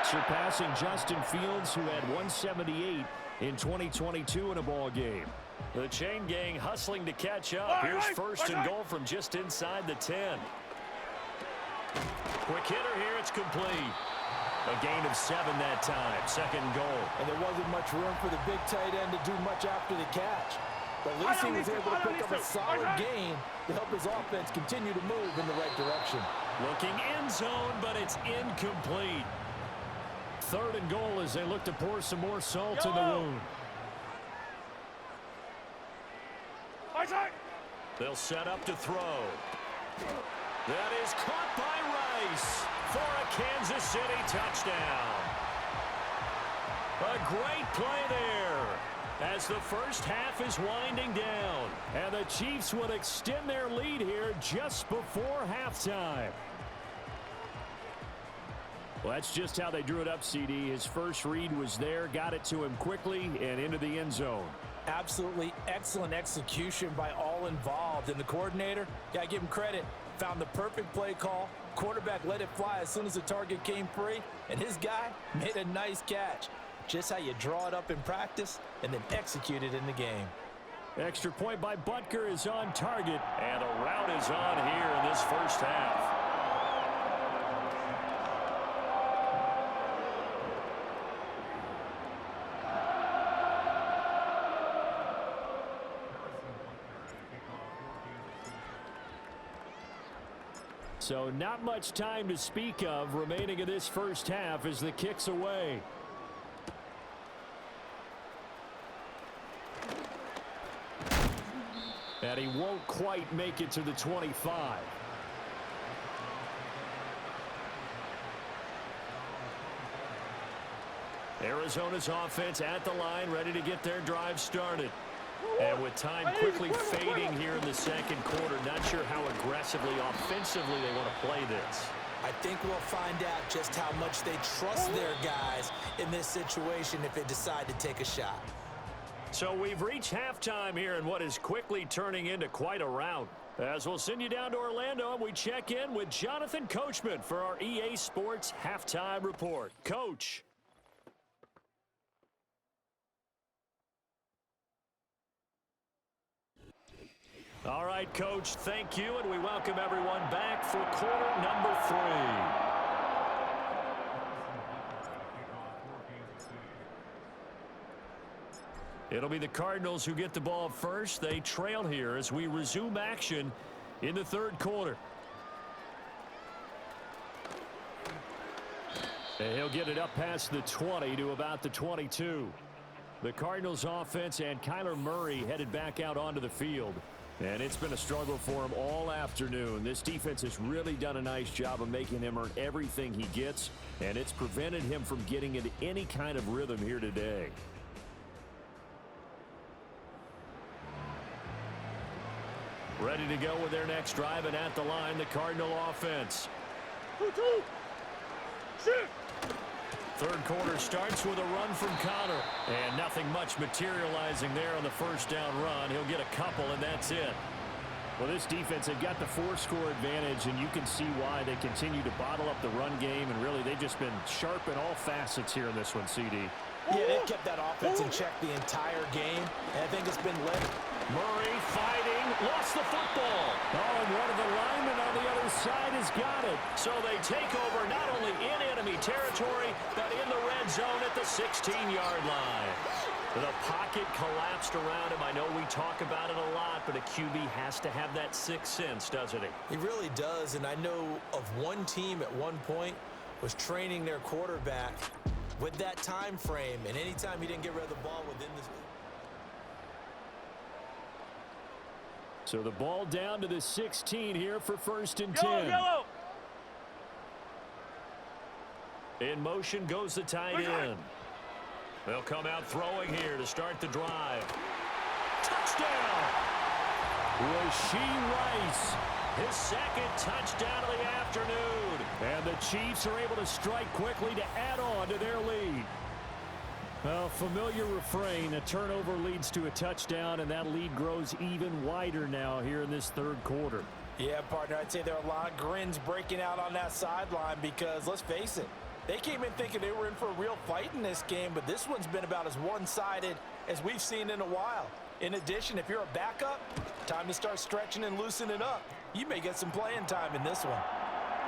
surpassing Justin Fields, who had 178 in 2022 in a ball game. The chain gang hustling to catch up. Here's first and goal from just inside the 10. Quick hitter here. It's complete. A gain of 7 that time. Second goal. And there wasn't much room for the big tight end to do much after the catch. But at least he was able to pick up a solid gain to help his offense continue to move in the right direction. Looking end zone, but it's incomplete. Third and goal as they look to pour some more salt in the wound. They'll set up to throw. That is caught by Rice for a Kansas City touchdown. A great play there as the first half is winding down. And the Chiefs would extend their lead here just before halftime. Well, that's just how they drew it up, CD. His first read was there, got it to him quickly, and into the end zone. Absolutely excellent execution by all involved. And the coordinator, got to give him credit, found the perfect play call. Quarterback let it fly as soon as the target came free, and his guy made a nice catch. Just how you draw it up in practice and then execute it in the game. Extra point by Butker is on target. And a route is on here in this first half. So not much time to speak of remaining in this first half as the kick's away. And he won't quite make it to the 25. Arizona's offense at the line, ready to get their drive started. And with time quickly fading here in the second quarter, not sure how aggressively, offensively they want to play this. I think we'll find out just how much they trust their guys in this situation if they decide to take a shot. So we've reached halftime here in what is quickly turning into quite a rout. As we'll send you down to Orlando, and we check in with Jonathan Coachman for our EA Sports Halftime Report. Coach. All right, Coach, thank you, and we welcome everyone back for quarter number 3. It'll be the Cardinals who get the ball first. They trail here as we resume action in the third quarter. And he'll get it up past the 20 to about the 22. The Cardinals offense and Kyler Murray headed back out onto the field. And it's been a struggle for him all afternoon. This defense has really done a nice job of making him earn everything he gets, and it's prevented him from getting into any kind of rhythm here today. Ready to go with their next drive, and at the line, the Cardinal offense. Third quarter starts with a run from Connor. And nothing much materializing there on the first down run. He'll get a couple, and that's it. Well, this defense, they've got the 4-score advantage, and you can see why they continue to bottle up the run game, and really they've just been sharp in all facets here in this one, CD. Yeah, they've kept that offense in check the entire game, and I think it's been led. Murray fighting, lost the football. Oh, and one of the linemen on the other side has got it. So they take over not only in enemy territory, but in the red zone at the 16-yard line. The pocket collapsed around him. I know we talk about it a lot, but a QB has to have that sixth sense, doesn't he? He really does, and I know of one team at one point was training their quarterback with that time frame, and anytime he didn't get rid of the ball within the... So the ball down to the 16 here for first and 10. Yellow. In motion goes the tight end. They'll come out throwing here to start the drive. Touchdown! Rashee Rice. His second touchdown of the afternoon. And the Chiefs are able to strike quickly to add on to their lead. Well, familiar refrain, a turnover leads to a touchdown, and that lead grows even wider now here in this third quarter. Yeah, partner, I'd say there are a lot of grins breaking out on that sideline because, let's face it, They came in thinking they were in for a real fight in this game, but this one's been about as one-sided as we've seen in a while. In addition, if you're a backup, time to start stretching and loosening up. You may get some playing time in this one.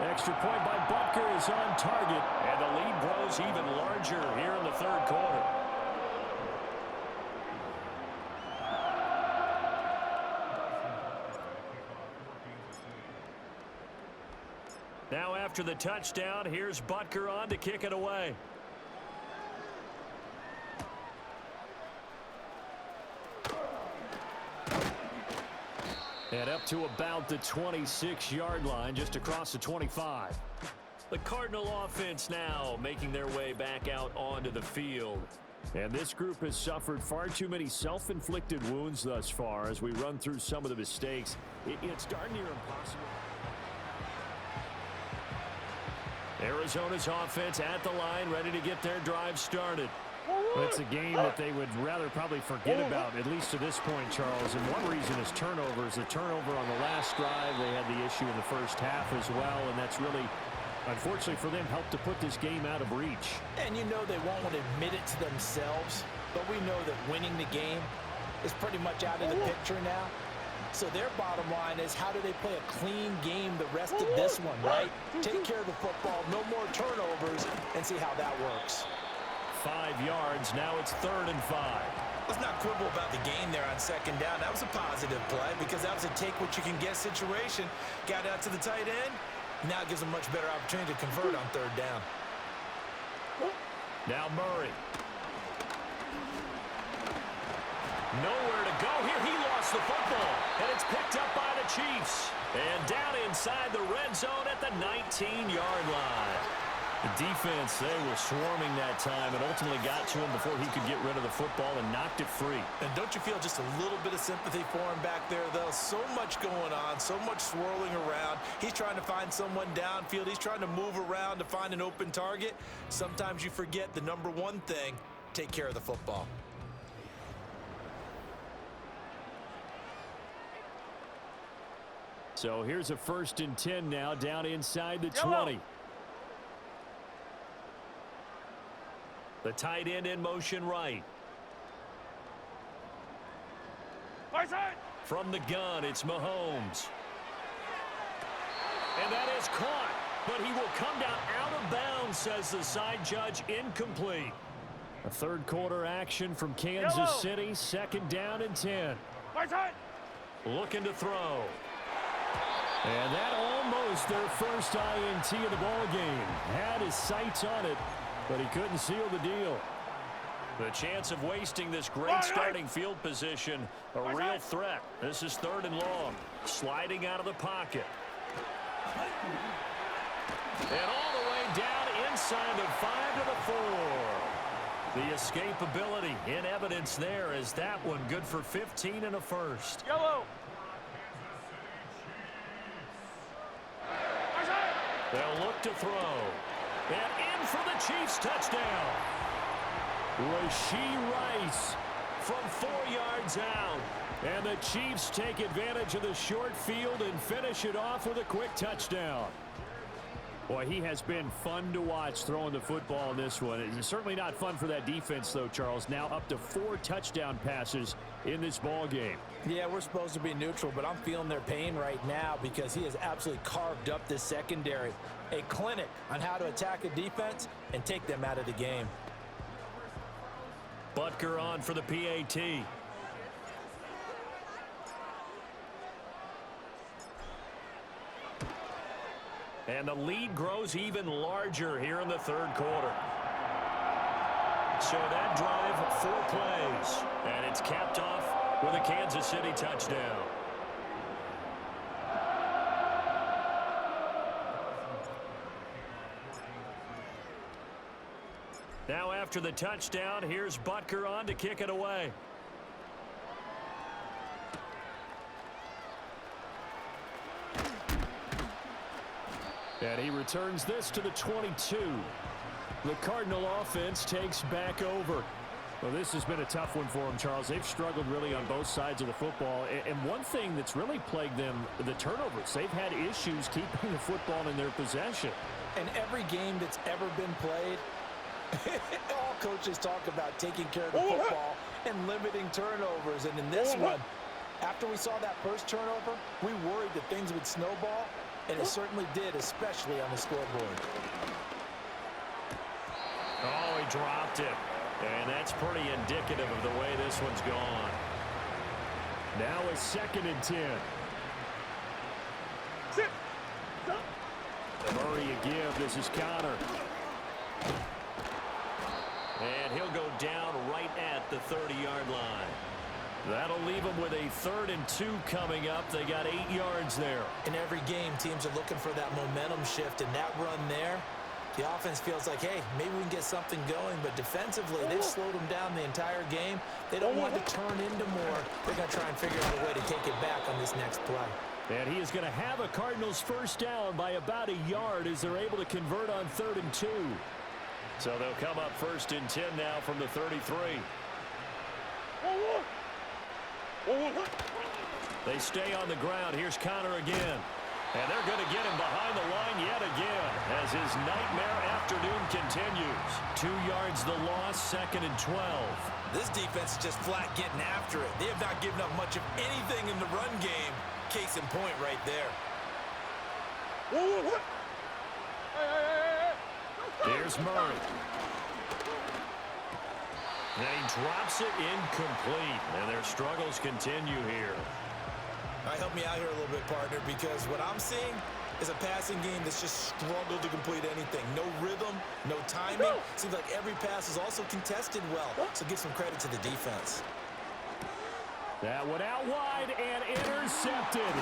Extra point by Butker is on target, and the lead grows even larger here in the third quarter. Now after the touchdown, here's Butker on to kick it away. And up to about the 26-yard line, just across the 25. The Cardinal offense now making their way back out onto the field. And this group has suffered far too many self-inflicted wounds thus far as we run through some of the mistakes. It's darn near impossible. Arizona's offense at the line, ready to get their drive started. It's a game that they would rather probably forget about, at least to this point, Charles. And one reason is turnovers. The turnover on the last drive, they had the issue in the first half as well, and that's really, unfortunately for them, helped to put this game out of reach. And you know they won't admit it to themselves, but we know that winning the game is pretty much out of the picture now. So their bottom line is, how do they play a clean game the rest of this one, right? Take care of the football, no more turnovers, and see how that works. 5 yards, now it's 3rd and 5. Let's not quibble about the gain there on second down. That was a positive play because that was a take-what-you-can-get situation. Got out to the tight end. Now it gives them a much better opportunity to convert on 3rd down. Now Murray. Nowhere to go here. He lost the football, and it's picked up by the Chiefs. And down inside the red zone at the 19-yard line. The defense, they were swarming that time and ultimately got to him before he could get rid of the football and knocked it free. And don't you feel just a little bit of sympathy for him back there, though? So much going on, so much swirling around. He's trying to find someone downfield. He's trying to move around to find an open target. Sometimes you forget the number one thing, take care of the football. So here's a 1st and 10 now, down inside the 20. The tight end in motion right. From the gun, it's Mahomes. And that is caught, but he will come down out of bounds, says the side judge, incomplete. A third quarter action from Kansas City, 2nd down and 10. Looking to throw. And that almost their first INT of the ball game. Had his sights on it, but he couldn't seal the deal. The chance of wasting this great starting field position, a real threat. This is 3rd and long. Sliding out of the pocket. And all the way down inside the 5 to the 4. The escapability in evidence there as that one good for 15 and a first. They'll look to throw. And in for the Chiefs touchdown. Rashee Rice from 4 yards out. And the Chiefs take advantage of the short field and finish it off with a quick touchdown. Boy, he has been fun to watch throwing the football in this one. It's certainly not fun for that defense, though, Charles. Now up to 4 touchdown passes in this ball game. Yeah, we're supposed to be neutral, but I'm feeling their pain right now because he has absolutely carved up this secondary. A clinic on how to attack a defense and take them out of the game. Butker on for the PAT. And the lead grows even larger here in the third quarter. So that drive, 4 plays. And it's capped off with a Kansas City touchdown. Now after the touchdown, here's Butker on to kick it away. And he returns this to the 22. The Cardinal offense takes back over. Well, this has been a tough one for them, Charles. They've struggled really on both sides of the football. And one thing that's really plagued them, the turnovers. They've had issues keeping the football in their possession. In every game that's ever been played, all coaches talk about taking care of the football and limiting turnovers. And in this one, after we saw that first turnover, we worried that things would snowball, and it certainly did, especially on the scoreboard. Oh, he dropped it. And that's pretty indicative of the way this one's gone. Now a 2nd and 10. Murray a give. This is Connor. And he'll go down right at the 30-yard line. That'll leave them with a 3rd and 2 coming up. They got 8 yards there. In every game, teams are looking for that momentum shift, and that run there, the offense feels like, hey, maybe we can get something going, but defensively, they've slowed them down the entire game. They don't want to turn into more. They're going to try and figure out a way to take it back on this next play. And he is going to have a Cardinals first down by about a yard as they're able to convert on 3rd and 2. So they'll come up 1st and 10 now from the 33. They stay on the ground. Here's Connor again. And they're going to get him behind the line yet again as his nightmare afternoon continues. 2 yards the loss, 2nd and 12. This defense is just flat getting after it. They have not given up much of anything in the run game. Case in point right there. Here's Murray. And he drops it incomplete. And their struggles continue here. All right, help me out here a little bit, partner, because what I'm seeing is a passing game that's just struggled to complete anything. No rhythm, no timing. Seems like every pass is also contested well, so give some credit to the defense. That one out wide and intercepted.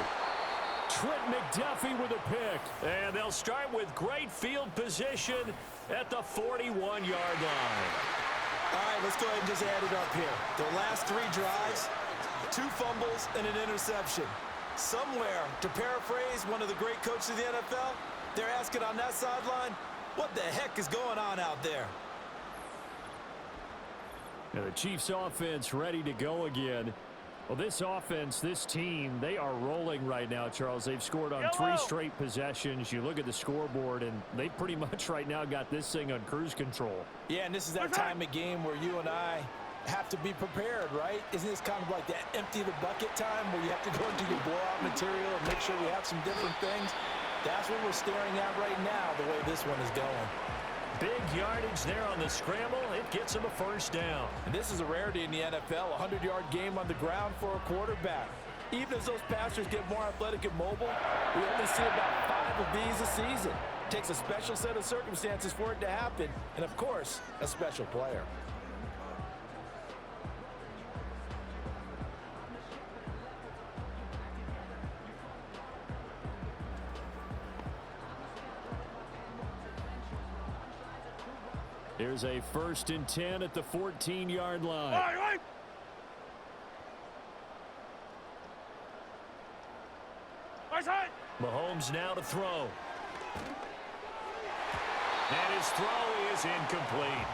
Trent McDuffie with a pick. And they'll start with great field position at the 41-yard line. All right, let's go ahead and just add it up here. Their last 3 drives, 2 fumbles and an interception. Somewhere, to paraphrase one of the great coaches of the NFL, they're asking on that sideline, what the heck is going on out there? And the Chiefs offense ready to go again. Well, this offense, this team, they are rolling right now, Charles. They've scored on 3 straight possessions. You look at the scoreboard, and they pretty much right now got this thing on cruise control. Yeah, and this is that time of game where you and I have to be prepared, right? Isn't this kind of like that empty the bucket time where you have to go into your blowout material and make sure we have some different things? That's what we're staring at right now, the way this one is going. Big yardage there on the scramble. It gets him a first down. And this is a rarity in the NFL, a 100-yard game on the ground for a quarterback. Even as those passers get more athletic and mobile, we only see about 5 of these a season. It takes a special set of circumstances for it to happen, and of course, a special player. Here's a 1st and 10 at the 14-yard line. Mahomes now to throw. And his throw is incomplete.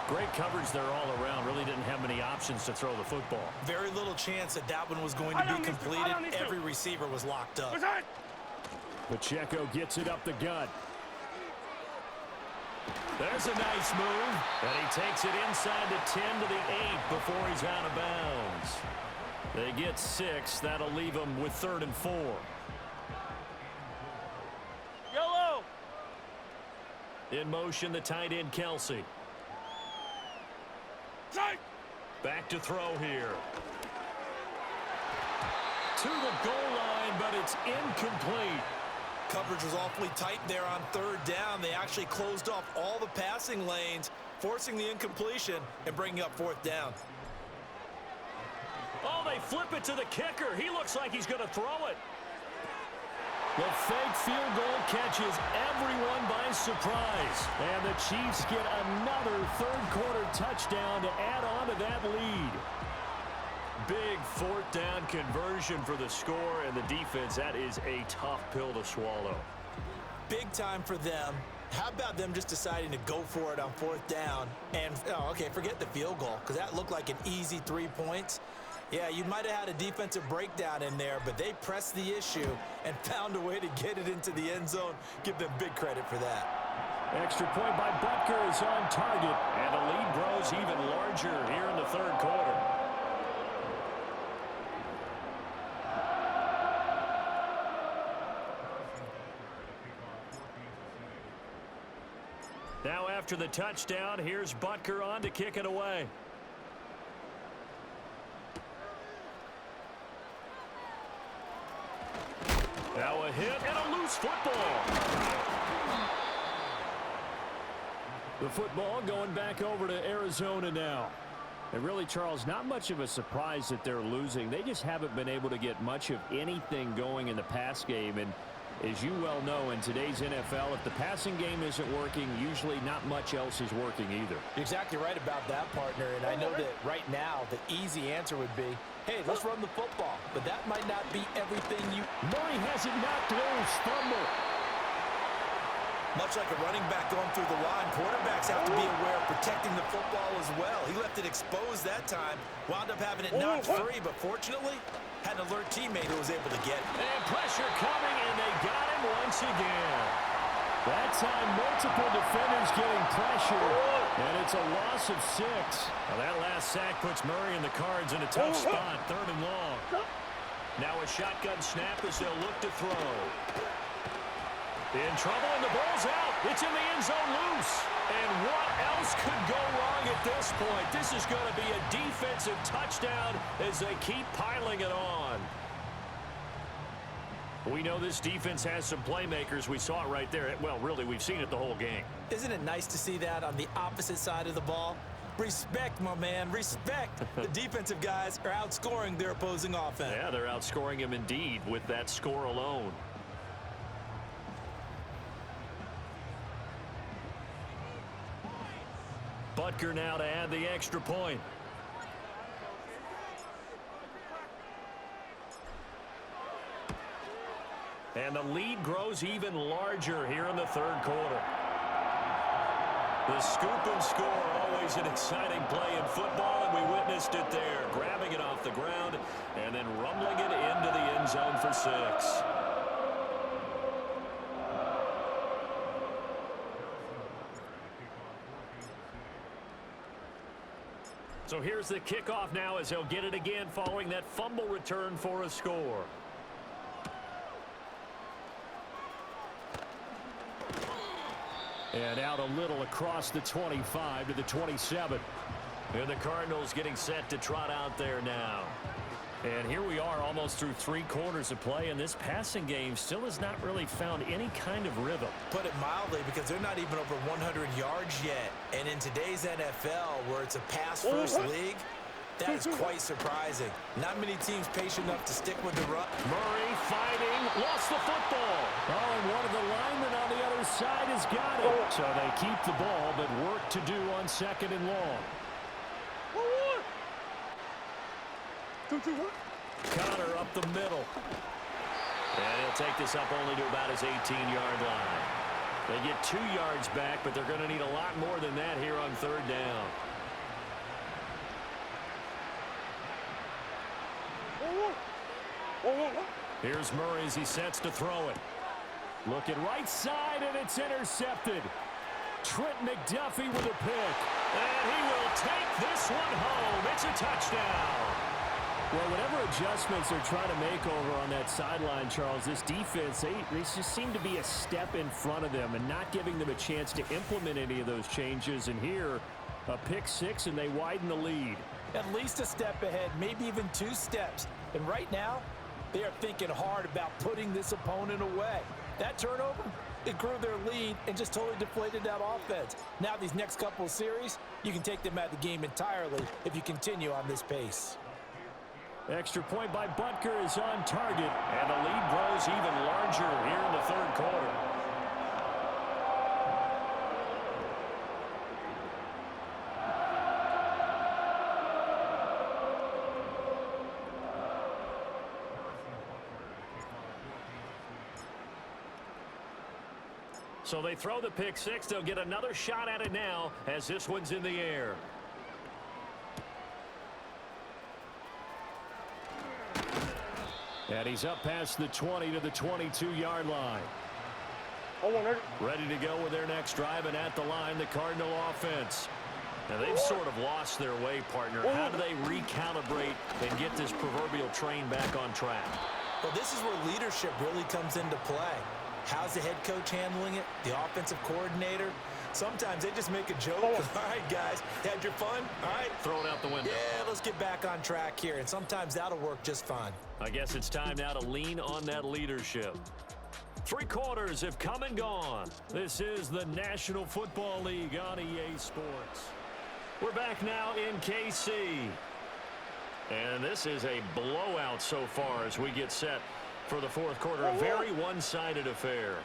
Great coverage there all around. Really didn't have many options to throw the football. Very little chance that that one was going to be completed. Every receiver was locked up. Pacheco gets it up the gut. There's a nice move. And he takes it inside the 10 to the 8 before he's out of bounds. They get 6. That'll leave them with 3rd and 4. Yellow. In motion, the tight end, Kelsey. Back to throw here. To the goal line, but it's incomplete. Coverage was awfully tight there on 3rd down. They actually closed off all the passing lanes, forcing the incompletion and bringing up 4th down. Oh, they flip it to the kicker. He looks like he's going to throw it. The fake field goal catches everyone by surprise. And the Chiefs get another 3rd quarter touchdown to add on to that lead. Big 4th down conversion for the score, and the defense, that is a tough pill to swallow. Big time for them. How about them just deciding to go for it on 4th down? And, okay, forget the field goal, because that looked like an easy 3 points. Yeah, you might have had a defensive breakdown in there, but they pressed the issue and found a way to get it into the end zone. Give them big credit for that. Extra point by Butker is on target, and the lead grows even larger here in the third quarter. Now after the touchdown, here's Butker on to kick it away. Now a hit and a loose football. The football going back over to Arizona now. And really, Charles, not much of a surprise that they're losing. They just haven't been able to get much of anything going in the pass game. And as you well know, in today's NFL, if the passing game isn't working, usually not much else is working either. You're exactly right about that, partner. And I know that right now the easy answer would be, hey, let's run the football. But that might not be everything you... Murray has it knocked loose. Fumble. Much like a running back going through the line, quarterbacks have to be aware of protecting the football as well. He left it exposed that time, wound up having it knocked free, but fortunately, had an alert teammate who was able to get it. And pressure coming, and they got him once again. That time, multiple defenders getting pressure, and it's a loss of 6. Now that last sack puts Murray and the Cards in a tough spot, 3rd and long. Now a shotgun snap as they'll look to throw. In trouble, and the ball's out. It's in the end zone loose. And what else could go wrong at this point? This is going to be a defensive touchdown as they keep piling it on. We know this defense has some playmakers. We saw it right there. Well, really, we've seen it the whole game. Isn't it nice to see that on the opposite side of the ball? Respect, my man, respect. The defensive guys are outscoring their opposing offense. Yeah, they're outscoring him indeed with that score alone. Butker now to add the extra point. And the lead grows even larger here in the third quarter. The scoop and score, always an exciting play in football, and we witnessed it there. Grabbing it off the ground and then rumbling it into the end zone for 6. So here's the kickoff now as they'll get it again following that fumble return for a score. And out a little across the 25 to the 27. And the Cardinals getting set to trot out there now. And here we are almost through 3 quarters of play, and this passing game still has not really found any kind of rhythm. Put it mildly, because they're not even over 100 yards yet. And in today's NFL, where it's a pass-first league, that is quite surprising. Not many teams patient enough to stick with the run. Murray fighting, lost the football. Oh, and one of the linemen on the other side has got it. So they keep the ball, but work to do on 2nd and long. Connor up the middle. And he'll take this up only to about his 18-yard line. They get 2 yards back, but they're going to need a lot more than that here on 3rd down. Here's Murray as he sets to throw it. Looking right side, and it's intercepted. Trent McDuffie with a pick. And he will take this one home. It's a touchdown. Well, whatever adjustments they're trying to make over on that sideline, Charles, this defense, they just seem to be a step in front of them and not giving them a chance to implement any of those changes. And here, a pick 6, and they widen the lead. At least a step ahead, maybe even 2 steps. And right now, they are thinking hard about putting this opponent away. That turnover, it grew their lead and just totally deflated that offense. Now these next couple of series, you can take them out of the game entirely if you continue on this pace. Extra point by Butker is on target, and the lead grows even larger here in the third quarter. So they throw the pick 6. They'll get another shot at it now as this one's in the air. And he's up past the 20 to the 22-yard line. Ready to go with their next drive, and at the line, the Cardinal offense. Now, they've sort of lost their way, partner. How do they recalibrate and get this proverbial train back on track? Well, this is where leadership really comes into play. How's the head coach handling it? The offensive coordinator? Sometimes they just make a joke. All right, guys, had your fun? All right. Throw it out the window. Yeah, let's get back on track here, and sometimes that'll work just fine. I guess it's time now to lean on that leadership. 3 quarters have come and gone. This is the National Football League on EA Sports. We're back now in KC. And this is a blowout so far as we get set for the fourth quarter. A very one-sided affair.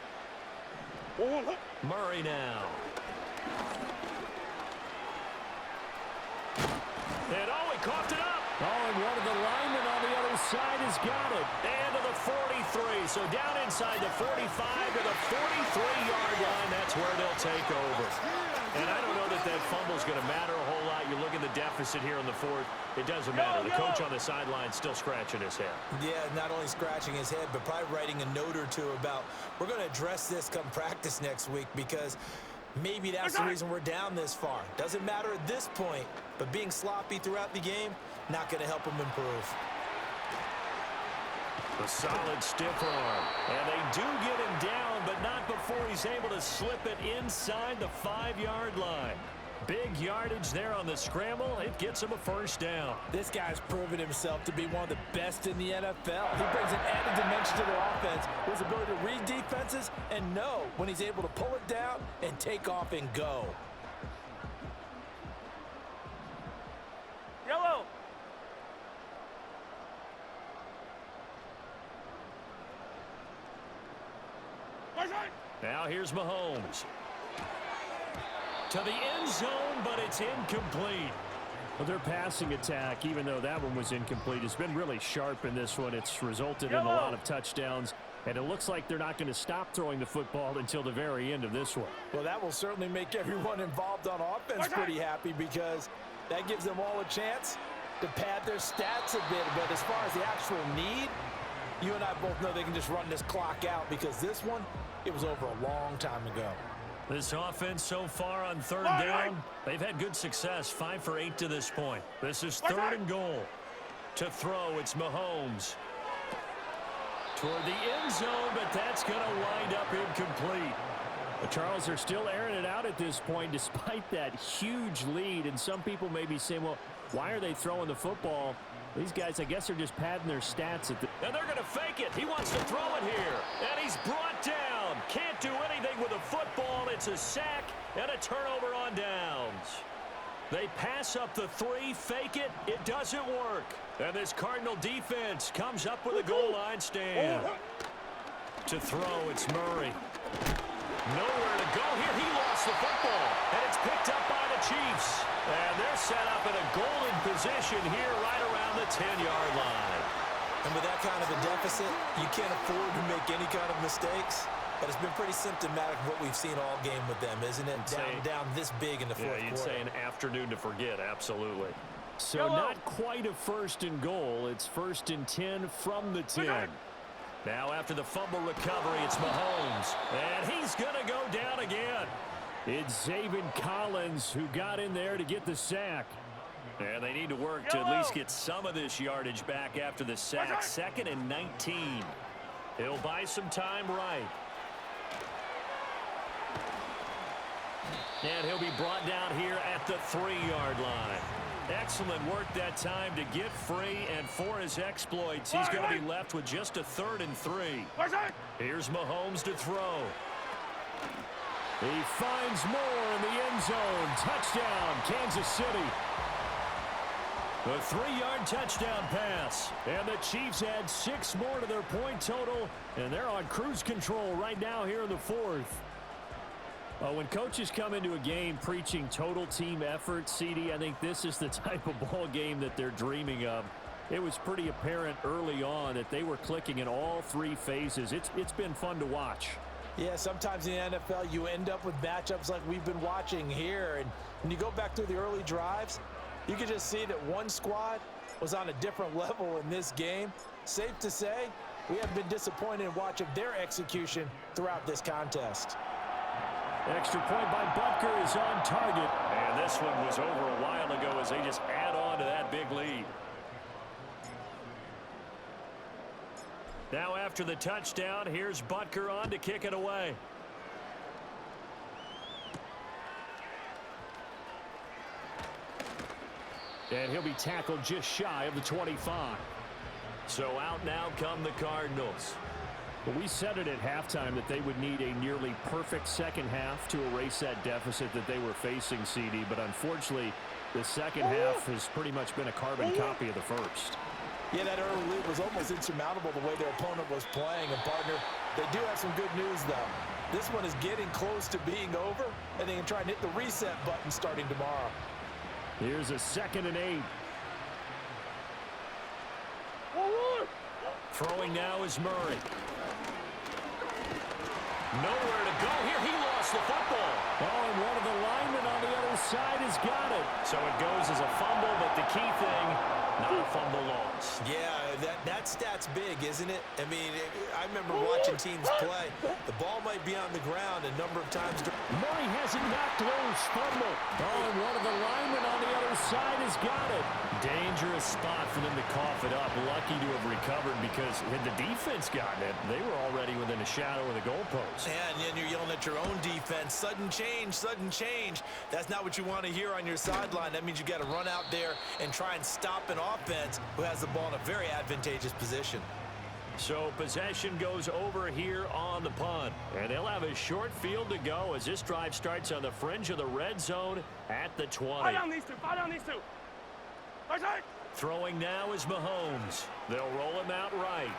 Murray now. And he coughed it up. And one of the linemen on the other side has got it. And to the 43. So down inside the 45 to the 43-yard line. That's where they'll take over. And I don't know that fumble's going to matter a whole lot. You look at the deficit here in the fourth. It doesn't matter. The coach on the sideline still scratching his head. Yeah, not only scratching his head, but probably writing a note or two about, we're going to address this come practice next week, because maybe that's the reason we're down this far. Doesn't matter at this point, but being sloppy throughout the game, not going to help him improve. A solid stiff arm. And they do get him down, but not before he's able to slip it inside the 5-yard line. Big yardage there on the scramble. It gets him a first down. This guy's proven himself to be one of the best in the NFL. He brings an added dimension to their offense with his ability to read defenses and know when he's able to pull it down and take off and go. Yellow. Now here's Mahomes. To the end zone, but it's incomplete. Well, their passing attack, even though that one was incomplete, has been really sharp in this one. It's resulted in a lot of touchdowns, and it looks like they're not going to stop throwing the football until the very end of this one. Well, that will certainly make everyone involved on offense pretty happy, because that gives them all a chance to pad their stats a bit. But as far as the actual need, you and I both know they can just run this clock out, because this one, it was over a long time ago. This offense so far on third down, they've had good success, 5 for 8 to this point. This is third and goal. To throw, it's Mahomes. Toward the end zone, but that's going to wind up incomplete. But Charles, they're still airing it out at this point despite that huge lead. And some people may be saying, well, why are they throwing the football? These guys, I guess, are just padding their stats. And they're going to fake it. He wants to throw it here. And he's brought down. Can't do anything with a football. It's a sack and a turnover on downs. They pass up the 3, fake it. It doesn't work. And this Cardinal defense comes up with a goal line stand. To throw, it's Murray. Nowhere to go here. He lost the football. And it's picked up by the Chiefs. And they're set up in a golden position here right around the 10-yard line. And with that kind of a deficit, you can't afford to make any kind of mistakes. But it's been pretty symptomatic of what we've seen all game with them, isn't it? Down this big in the fourth quarter. Yeah, you'd say an afternoon to forget, absolutely. So not quite a first and goal. It's first and 10 from the 10. Now after the fumble recovery, it's Mahomes. And he's going to go down again. It's Zaven Collins who got in there to get the sack. And they need to work to at least get some of this yardage back after the sack. 2nd and 19. He'll buy some time right. And he'll be brought down here at the 3-yard line. Excellent work that time to get free, and for his exploits, he's going to be left with just a 3rd and 3. Here's Mahomes to throw. He finds more in the end zone. Touchdown, Kansas City. The 3-yard touchdown pass. And the Chiefs add 6 more to their point total, and they're on cruise control right now here in the fourth. When coaches come into a game preaching total team effort, CD, I think this is the type of ball game that they're dreaming of. It was pretty apparent early on that they were clicking in all 3 phases. It's been fun to watch. Yeah, sometimes in the NFL you end up with matchups like we've been watching here. And when you go back through the early drives, you can just see that one squad was on a different level in this game. Safe to say, we have been disappointed in watching their execution throughout this contest. Extra point by Butker is on target. And this one was over a while ago as they just add on to that big lead. Now after the touchdown, here's Butker on to kick it away. And he'll be tackled just shy of the 25. So out now come the Cardinals. Well, we said it at halftime that they would need a nearly perfect second half to erase that deficit that they were facing, CD. But unfortunately, the second half has pretty much been a carbon copy of the first. Yeah, that early lead was almost insurmountable the way their opponent was playing. And, partner, they do have some good news, though. This one is getting close to being over, and they can try and hit the reset button starting tomorrow. Here's a 2nd and 8. Throwing now is Murray. Nowhere to go here. He lost the football. Oh, and one of the linemen on the other side has got it. So it goes as a fumble, but the key thing, not a fumble loss. Yeah, that stat's big, isn't it? I mean, I remember watching teams play. The ball might be on the ground a number of times. Murray has it knocked loose. Fumble. Oh, and one of the linemen on the other side has got it. Dangerous spot for them to cough it up. Lucky to have recovered because had the defense gotten it, they were already within a shadow of the goalpost. And you're yelling at your own defense. Sudden change, sudden change. That's not what you want to hear on your sideline. That means you got to run out there and try and stop an offense who has the ball in a very advantageous position. So possession goes over here on the punt. And they'll have a short field to go as this drive starts on the fringe of the red zone at the 20. Fall down these two. Fall down these two. Right. Throwing now is Mahomes. They'll roll him out right.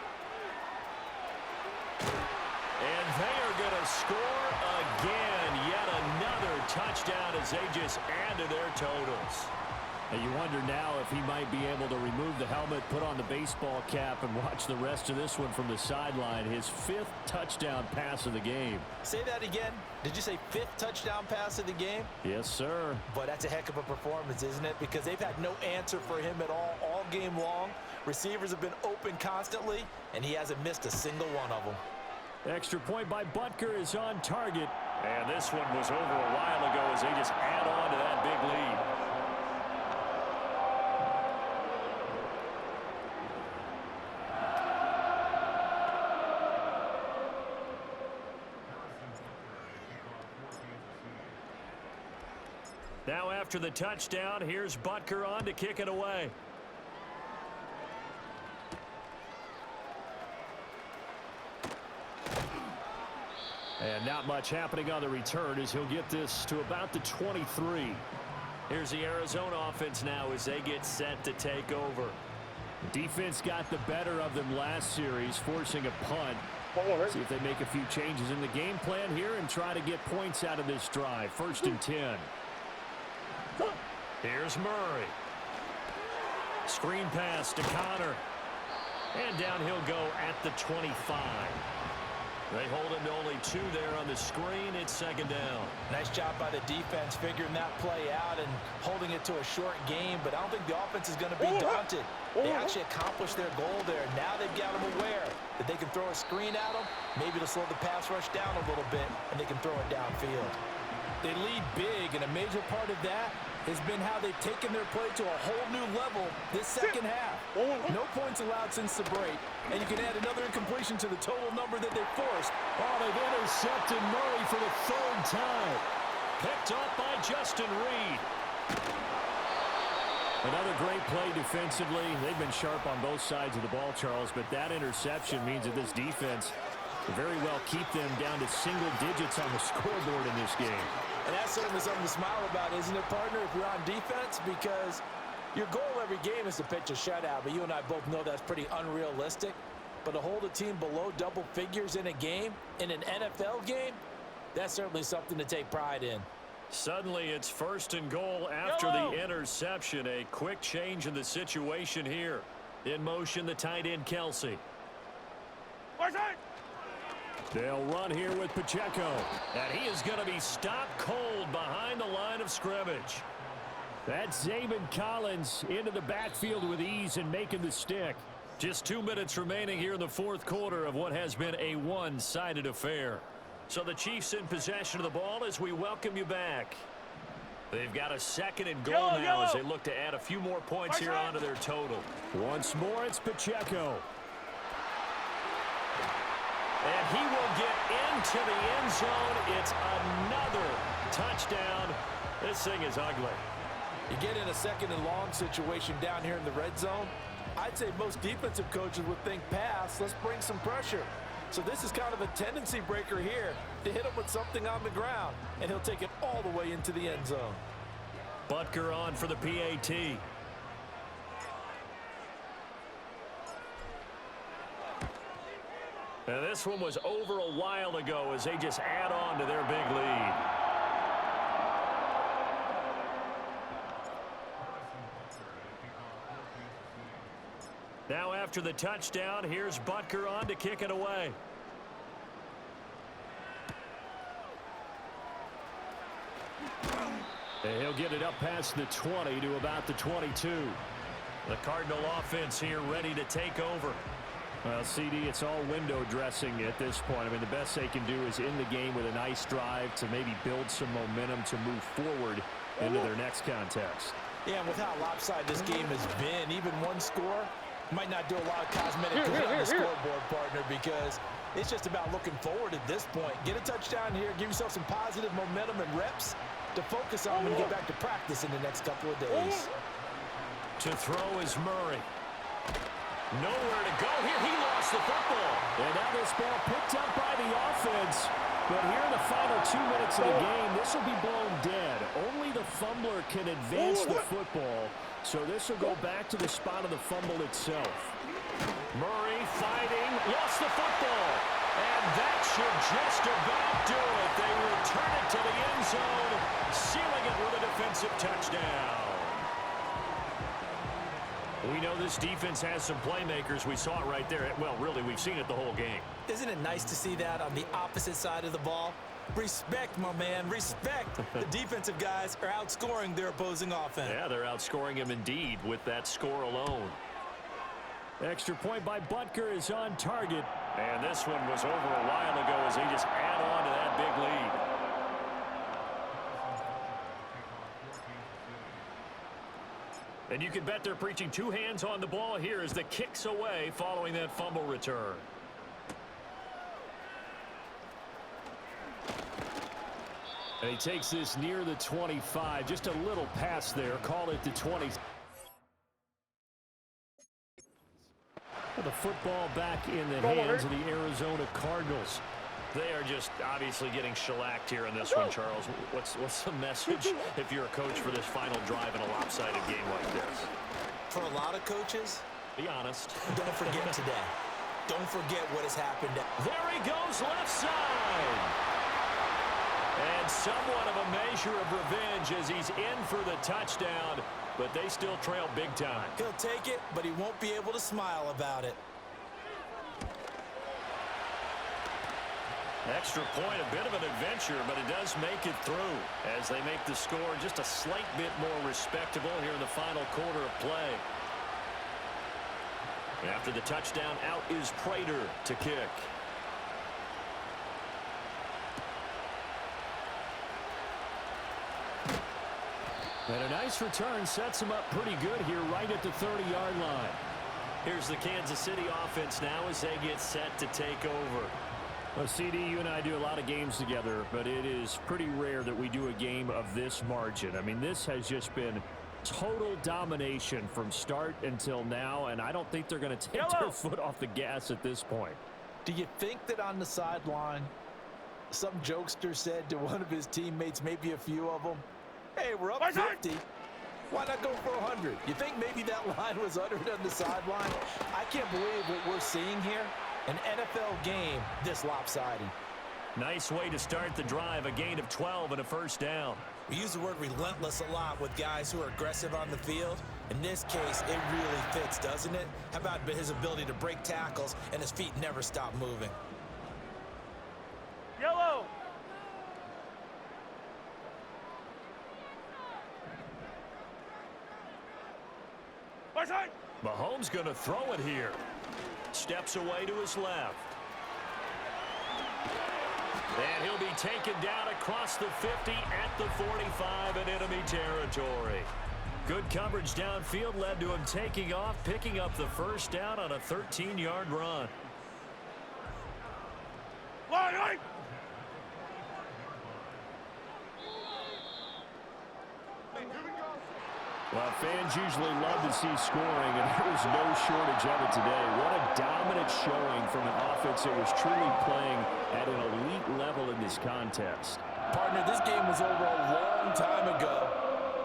And they are going to score again. Yet another touchdown as they just add to their totals. And you wonder now if he might be able to remove the helmet, put on the baseball cap, and watch the rest of this one from the sideline. His 5th touchdown pass of the game. Say that again. Did you say 5th touchdown pass of the game? Yes, sir. But that's a heck of a performance, isn't it? Because they've had no answer for him at all game long. Receivers have been open constantly, and he hasn't missed a single one of them. Extra point by Butker is on target. And this one was over a while ago as they just add on to that big lead. Now after the touchdown, here's Butker on to kick it away. And not much happening on the return as he'll get this to about the 23. Here's the Arizona offense now as they get set to take over. Defense got the better of them last series, forcing a punt. See if they make a few changes in the game plan here and try to get points out of this drive. 1st and 10. Here's Murray. Screen pass to Connor. And down he'll go at the 25. They hold him to only 2 there on the screen. It's 2nd down. Nice job by the defense figuring that play out and holding it to a short game, but I don't think the offense is going to be daunted. They actually accomplished their goal there. Now they've got them aware that they can throw a screen at them, maybe to slow the pass rush down a little bit, and they can throw it downfield. They lead big, and a major part of that has been how they've taken their play to a whole new level this second half. No points allowed since the break, and you can add another incompletion to the total number that they forced. Oh, they've intercepted Murray for the 3rd time. Picked off by Justin Reed. Another great play defensively. They've been sharp on both sides of the ball, Charles, but that interception means that this defense will very well keep them down to single digits on the scoreboard in this game. And that's certainly something to smile about, isn't it, partner, if you're on defense? Because your goal every game is to pitch a shutout, but you and I both know that's pretty unrealistic. But to hold a team below double figures in a game, in an NFL game, that's certainly something to take pride in. Suddenly it's 1st and goal after the interception. A quick change in the situation here. In motion, the tight end, Kelsey. They'll run here with Pacheco. And he is going to be stopped cold behind the line of scrimmage. That's Zaven Collins into the backfield with ease and making the stick. Just 2 minutes remaining here in the fourth quarter of what has been a one-sided affair. So the Chiefs in possession of the ball as we welcome you back. They've got a second and goal now as they look to add a few more points here onto their total. Once more, it's Pacheco. And he will get into the end zone. It's another touchdown. This thing is ugly. You get in a second and long situation down here in the red zone. I'd say most defensive coaches would think pass. Let's bring some pressure. So this is kind of a tendency breaker here to hit him with something on the ground. And he'll take it all the way into the end zone. Butker on for the PAT. And this one was over a while ago as they just add on to their big lead. Now after the touchdown, here's Butker on to kick it away. And he'll get it up past the 20 to about the 22. The Cardinal offense here ready to take over. Well, CD, it's all window dressing at this point. I mean, the best they can do is in the game with a nice drive to maybe build some momentum to move forward into their next contest. Yeah, and with how lopsided this game has been, even one score might not do a lot of cosmetic good on the scoreboard, partner, because it's just about looking forward at this point. Get a touchdown here, give yourself some positive momentum and reps to focus on when you get back to practice in the next couple of days. To throw is Murray. Nowhere to go here. He lost the football. And now this ball picked up by the offense. But here in the final 2 minutes of the game, this will be blown dead. Only the fumbler can advance the football. So this will go back to the spot of the fumble itself. Murray fighting. Lost the football. And that should just about do it. They return it to the end zone, sealing it with a defensive touchdown. We know this defense has some playmakers. We saw it right there. Well, really, we've seen it the whole game. Isn't it nice to see that on the opposite side of the ball? Respect, my man, respect. The defensive guys are outscoring their opposing offense. Yeah, they're outscoring him indeed with that score alone. Extra point by Butker is on target. And this one was over a while ago as they just add on to that big lead. And you can bet they're preaching two hands on the ball here as the kick's away following that fumble return. And he takes this near the 25. Just a little pass there. Call it the 20. The football back in the hands of the Arizona Cardinals. They are just obviously getting shellacked here in this one, Charles. What's the message if you're a coach for this final drive in a lopsided game like this? For a lot of coaches, be honest. Don't forget today. Don't forget what has happened. There he goes, left side. And somewhat of a measure of revenge as he's in for the touchdown, but they still trail big time. He'll take it, but he won't be able to smile about it. Extra point, a bit of an adventure, but it does make it through as they make the score just a slight bit more respectable here in the final quarter of play. After the touchdown, out is Prater to kick. And a nice return sets him up pretty good here right at the 30-yard line. Here's the Kansas City offense now as they get set to take over. Well, CD, you and I do a lot of games together, but it is pretty rare that we do a game of this margin. I mean, this has just been total domination from start until now, and I don't think they're going to take their foot off the gas at this point. Do you think that on the sideline, some jokester said to one of his teammates, maybe a few of them, hey, we're up 50. Why not go for 100? You think maybe that line was uttered on the sideline? I can't believe what we're seeing here. An NFL game this lopsided. Nice way to start the drive. A gain of 12 and a first down. We use the word relentless a lot with guys who are aggressive on the field. In this case, it really fits, doesn't it? How about his ability to break tackles and his feet never stop moving? Right side. Mahomes going to throw it here. Steps away to his left. And he'll be taken down across the 50 at the 45 in enemy territory. Good coverage downfield led to him taking off, picking up the first down on a 13-yard run. Line, line. Well, fans usually love to see scoring, and there was no shortage of it today. What a dominant showing from an offense that was truly playing at an elite level in this contest. Partner, this game was over a long time ago,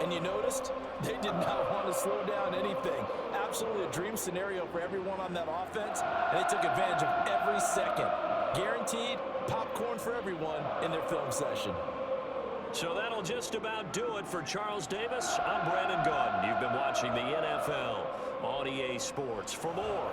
and you noticed they did not want to slow down anything. Absolutely a dream scenario for everyone on that offense, and they took advantage of every second. Guaranteed popcorn for everyone in their film session. So that'll just about do it for Charles Davis. I'm Brandon Gaudin. You've been watching the NFL on EA Sports. For more